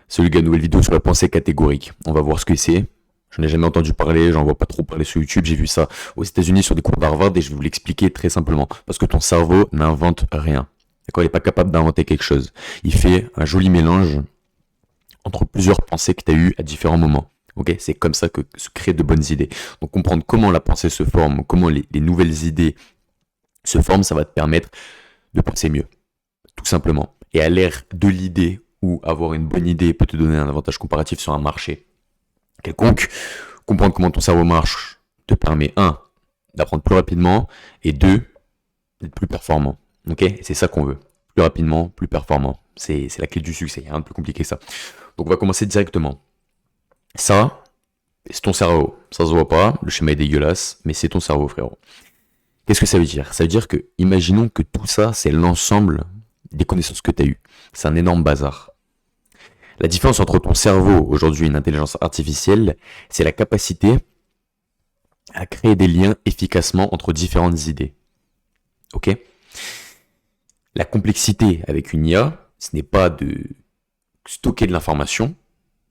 Salut gars, nouvelle vidéo sur la pensée catégorique. On va voir ce que c'est. J'en ai jamais entendu parler, j'en vois pas trop parler sur YouTube. J'ai vu ça aux États-Unis sur des cours d'Harvard et je vais vous l'expliquer très simplement. Parce que ton cerveau n'invente rien. D'accord, il est pas capable d'inventer quelque chose. Il fait un joli mélange entre plusieurs pensées que tu as eues à différents moments. Ok, c'est comme ça que se créent de bonnes idées. Donc comprendre comment la pensée se forme, comment les nouvelles idées se forment, ça va te permettre de penser mieux. Tout simplement. Et à l'ère de l'idée, ou avoir une bonne idée peut te donner un avantage comparatif sur un marché quelconque, comprendre comment ton cerveau marche te permet, un, d'apprendre plus rapidement, et deux, d'être plus performant. Ok, et c'est ça qu'on veut. Plus rapidement, plus performant. C'est la clé du succès, il n'y a rien de plus compliqué que ça. Donc on va commencer directement. Ça, c'est ton cerveau. Ça se voit pas, le schéma est dégueulasse, mais c'est ton cerveau, frérot. Qu'est-ce que ça veut dire? Ça veut dire que, imaginons que tout ça, c'est l'ensemble des connaissances que tu as eues. C'est un énorme bazar. La différence entre ton cerveau aujourd'hui et une intelligence artificielle, c'est la capacité à créer des liens efficacement entre différentes idées. Ok? La complexité avec une IA, ce n'est pas de stocker de l'information.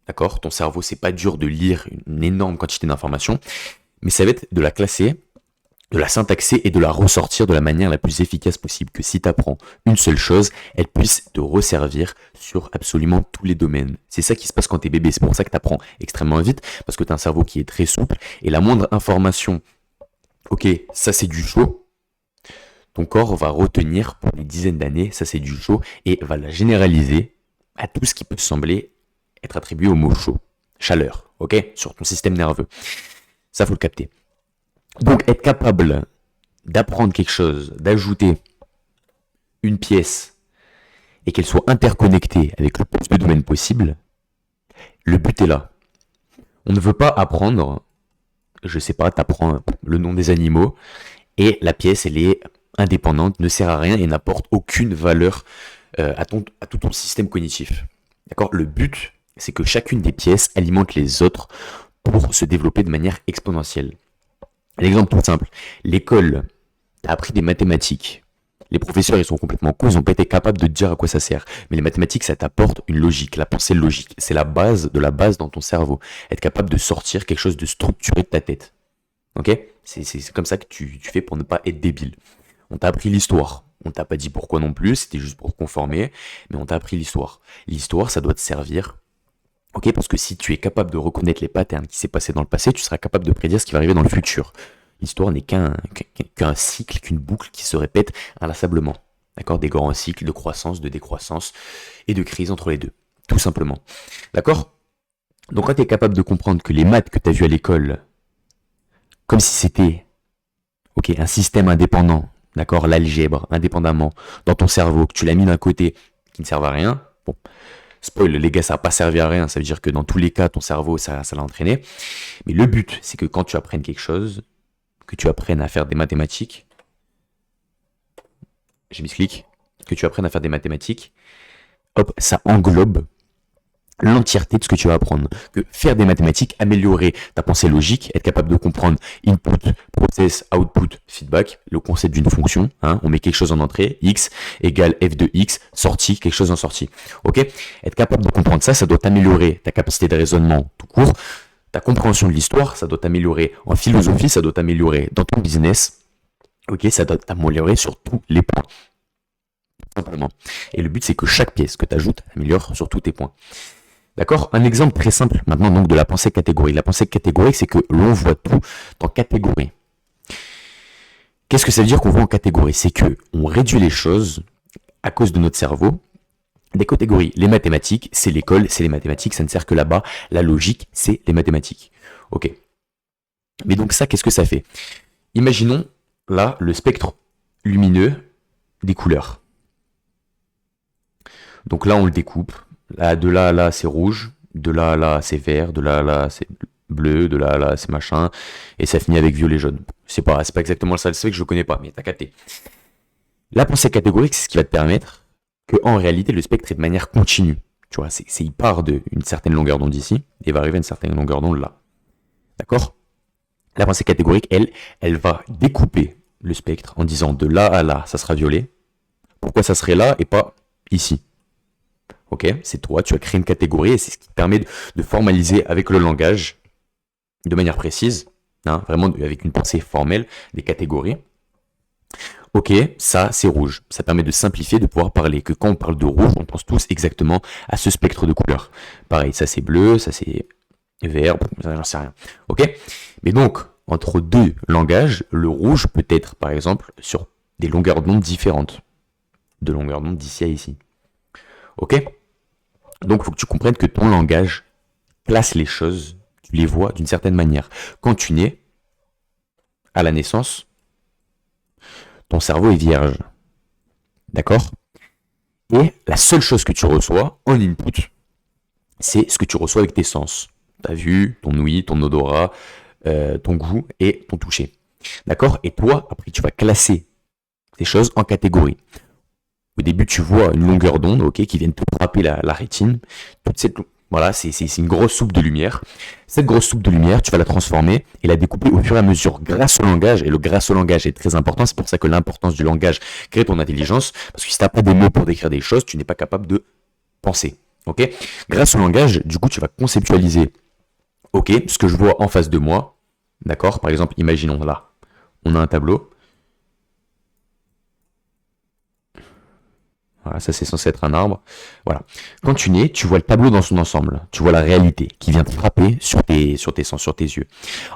D'accord? Ton cerveau, c'est pas dur de lire une énorme quantité d'informations, mais ça va être de la classer, de la syntaxer et de la ressortir de la manière la plus efficace possible. Que si tu apprends une seule chose, elle puisse te resservir sur absolument tous les domaines. C'est ça qui se passe quand tu es bébé. C'est pour ça que tu apprends extrêmement vite, parce que tu as un cerveau qui est très souple. Et la moindre information, ok, ça c'est du chaud, ton corps va retenir pour des dizaines d'années, ça c'est du chaud, et va la généraliser à tout ce qui peut sembler être attribué au mot chaud. Chaleur, ok, sur ton système nerveux. Ça, faut le capter. Donc, être capable d'apprendre quelque chose, d'ajouter une pièce et qu'elle soit interconnectée avec le plus de domaines possible, le but est là. On ne veut pas apprendre, je sais pas, t'apprends le nom des animaux et la pièce, elle est indépendante, ne sert à rien et n'apporte aucune valeur à tout ton système cognitif. D'accord? Le but, c'est que chacune des pièces alimente les autres pour se développer de manière exponentielle. L'exemple tout simple, l'école, t'as appris des mathématiques. Les professeurs, ils sont complètement cons, ils n'ont pas été capables de te dire à quoi ça sert. Mais les mathématiques, ça t'apporte une logique, la pensée logique. C'est la base de la base dans ton cerveau. Être capable de sortir quelque chose de structuré de ta tête. Ok? C'est comme ça que tu fais pour ne pas être débile. On t'a appris l'histoire. On t'a pas dit pourquoi non plus, c'était juste pour te conformer, mais on t'a appris l'histoire. L'histoire, ça doit te servir. Ok, parce que si tu es capable de reconnaître les patterns qui s'est passé dans le passé, tu seras capable de prédire ce qui va arriver dans le futur. L'histoire n'est qu'un cycle, qu'une boucle qui se répète inlassablement. D'accord? Des grands cycles de croissance, de décroissance et de crise entre les deux. Tout simplement. D'accord? Donc quand tu es capable de comprendre que les maths que tu as vues à l'école, comme si c'était ok, un système indépendant, d'accord, l'algèbre, indépendamment, dans ton cerveau, que tu l'as mis d'un côté, qui ne servent à rien, bon, spoil, les gars, ça n'a pas servi à rien, ça veut dire que dans tous les cas, ton cerveau, ça l'a entraîné. Mais le but, c'est que quand tu apprennes quelque chose, que tu apprennes à faire des mathématiques, je m'explique, que tu apprennes à faire des mathématiques, hop, ça englobe l'entièreté de ce que tu vas apprendre. Que faire des mathématiques, améliorer ta pensée logique, être capable de comprendre input, process, output, feedback, le concept d'une fonction, hein, on met quelque chose en entrée, x égale f de x, sortie, quelque chose en sortie. Ok? Être capable de comprendre ça, ça doit t'améliorer ta capacité de raisonnement tout court, ta compréhension de l'histoire, ça doit t'améliorer en philosophie, ça doit t'améliorer dans ton business, ok? Ça doit t'améliorer sur tous les points. Simplement. Et le but, c'est que chaque pièce que tu ajoutes améliore sur tous tes points. D'accord? Un exemple très simple maintenant donc de la pensée catégorique. La pensée catégorique, c'est que l'on voit tout en catégorie. Qu'est-ce que ça veut dire qu'on voit en catégorie? C'est que on réduit les choses à cause de notre cerveau. Des catégories. Les mathématiques, c'est l'école, c'est les mathématiques, ça ne sert que là-bas. La logique, c'est les mathématiques. Ok. Mais donc ça, qu'est-ce que ça fait? Imaginons là le spectre lumineux des couleurs. Donc là, on le découpe. Là, de là à là, c'est rouge. De là à là, c'est vert. De là à là, c'est bleu. De là à là, c'est machin. Et ça finit avec violet jaune. C'est pas exactement ça, c'est que je connais pas, mais t'as capté. La pensée catégorique, c'est ce qui va te permettre que, en réalité, le spectre est de manière continue. Tu vois, il part d'une certaine longueur d'onde ici et va arriver à une certaine longueur d'onde là. D'accord? La pensée catégorique, elle va découper le spectre en disant de là à là, ça sera violet. Pourquoi ça serait là et pas ici? Ok, c'est toi, tu as créé une catégorie et c'est ce qui te permet de formaliser avec le langage de manière précise, hein, vraiment avec une pensée formelle, des catégories. Ok, ça c'est rouge. Ça permet de simplifier, de pouvoir parler. Que quand on parle de rouge, on pense tous exactement à ce spectre de couleurs. Pareil, ça c'est bleu, ça c'est vert, ça j'en sais rien. Ok. Mais donc, entre deux langages, le rouge peut être par exemple sur des longueurs d'onde différentes. De longueurs d'onde d'ici à ici. Ok. Donc il faut que tu comprennes que ton langage place les choses, tu les vois d'une certaine manière. Quand tu nais, à la naissance, ton cerveau est vierge. D'accord? Et la seule chose que tu reçois en input, c'est ce que tu reçois avec tes sens. Ta vue, ton ouïe, ton odorat, ton goût et ton toucher. D'accord? Et toi, après, tu vas classer ces choses en catégories. Au début, tu vois une longueur d'onde, ok, qui vient te frapper la rétine. Toute cette, voilà, c'est une grosse soupe de lumière. Cette grosse soupe de lumière, tu vas la transformer et la découper au fur et à mesure grâce au langage. Et le grâce au langage est très important. C'est pour ça que l'importance du langage crée ton intelligence. Parce que si tu n'as pas des mots pour décrire des choses, tu n'es pas capable de penser. Ok? Grâce au langage, du coup, tu vas conceptualiser. Ok, ce que je vois en face de moi. D'accord? Par exemple, imaginons là, on a un tableau. Voilà, ça c'est censé être un arbre. Voilà. Quand tu nais, tu vois le tableau dans son ensemble. Tu vois la réalité qui vient te frapper sur tes sens, sur tes yeux.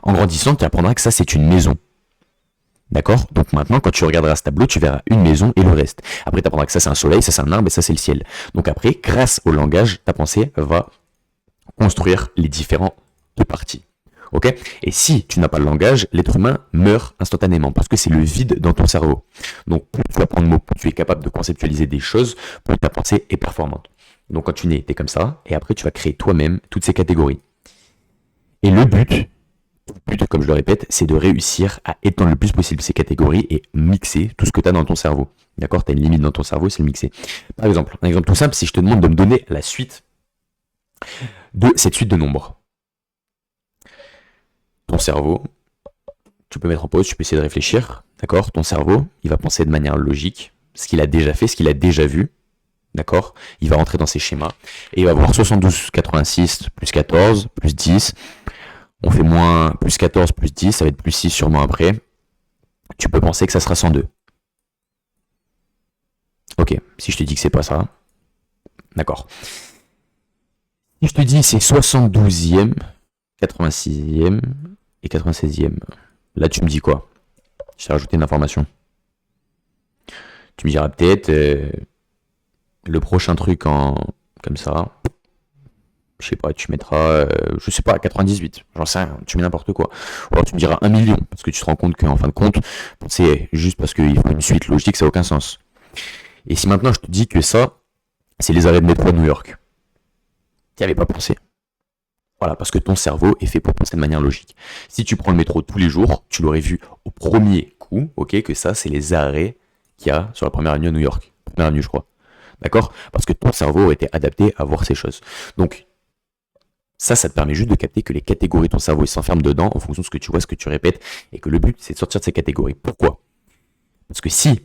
En grandissant, tu apprendras que ça c'est une maison. D'accord? Donc maintenant, quand tu regarderas ce tableau, tu verras une maison et le reste. Après, tu apprendras que ça c'est un soleil, ça c'est un arbre et ça c'est le ciel. Donc après, grâce au langage, ta pensée va construire les différentes parties. Ok? Et si tu n'as pas le langage, l'être humain meurt instantanément parce que c'est le vide dans ton cerveau. Donc, plus tu apprends de mots, plus tu es capable de conceptualiser des choses, plus ta pensée est performante. Donc, quand tu nais, tu es comme ça, et après, tu vas créer toi-même toutes ces catégories. Et le but, comme je le répète, c'est de réussir à étendre le plus possible ces catégories et mixer tout ce que tu as dans ton cerveau. D'accord? Tu as une limite dans ton cerveau, c'est le mixer. Par exemple, un exemple tout simple, si je te demande de me donner la suite de cette suite de nombres. Ton cerveau, tu peux mettre en pause, tu peux essayer de réfléchir, d'accord? Ton cerveau, il va penser de manière logique, ce qu'il a déjà fait, ce qu'il a déjà vu, d'accord? Il va rentrer dans ses schémas, et il va voir 72, 86, plus 14, plus 10, on fait moins, plus 14, plus 10, ça va être plus 6 sûrement après, tu peux penser que ça sera 102. Ok, si je te dis que c'est pas ça, d'accord. Si je te dis c'est 72e, 86e et 96e, là tu me dis quoi? Je t'ai rajouté une information. Tu me diras peut-être le prochain truc en comme ça. Je sais pas, tu mettras, je sais pas, 98. J'en sais rien, tu mets n'importe quoi. Ou alors tu me diras 1 million, parce que tu te rends compte qu'en fin de compte, c'est juste parce qu'il faut une suite logique, ça n'a aucun sens. Et si maintenant je te dis que ça, c'est les arrêts de métro à New York, tu n'y avais pas pensé. Voilà, parce que ton cerveau est fait pour penser de manière logique. Si tu prends le métro tous les jours, tu l'aurais vu au premier coup, ok, que ça, c'est les arrêts qu'il y a sur la première avenue à New York. Première avenue, je crois. D'accord? Parce que ton cerveau aurait été adapté à voir ces choses. Donc, ça te permet juste de capter que les catégories de ton cerveau s'enferment dedans en fonction de ce que tu vois, ce que tu répètes, et que le but, c'est de sortir de ces catégories. Pourquoi? Parce que si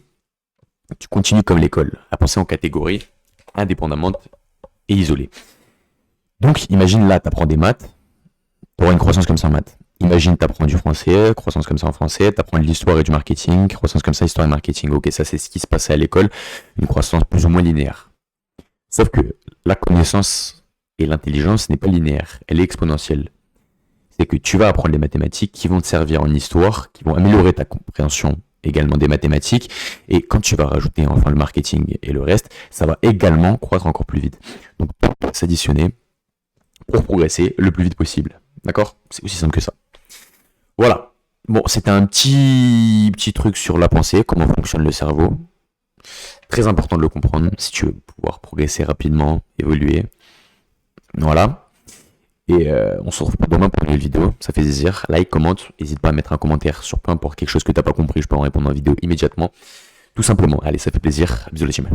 tu continues comme l'école à penser en catégories indépendamment et isolées. Donc, imagine là, tu apprends des maths, tu auras une croissance comme ça en maths. Imagine, tu apprends du français, croissance comme ça en français, tu apprends de l'histoire et du marketing, croissance comme ça, histoire et marketing. Ok, ça c'est ce qui se passait à l'école, une croissance plus ou moins linéaire. Sauf que la connaissance et l'intelligence n'est pas linéaire, elle est exponentielle. C'est que tu vas apprendre les mathématiques qui vont te servir en histoire, qui vont améliorer ta compréhension également des mathématiques, et quand tu vas rajouter enfin le marketing et le reste, ça va également croître encore plus vite. Donc tout va s'additionner pour progresser le plus vite possible. D'accord? C'est aussi simple que ça. Voilà. Bon, c'était un petit truc sur la pensée, comment fonctionne le cerveau. Très important de le comprendre si tu veux pouvoir progresser rapidement, évoluer. Voilà. Et on se retrouve demain pour une nouvelle vidéo. Ça fait plaisir. Like, commente. N'hésite pas à mettre un commentaire sur peu importe quelque chose que tu n'as pas compris. Je peux en répondre en vidéo immédiatement. Tout simplement. Allez, ça fait plaisir. Bisous les team.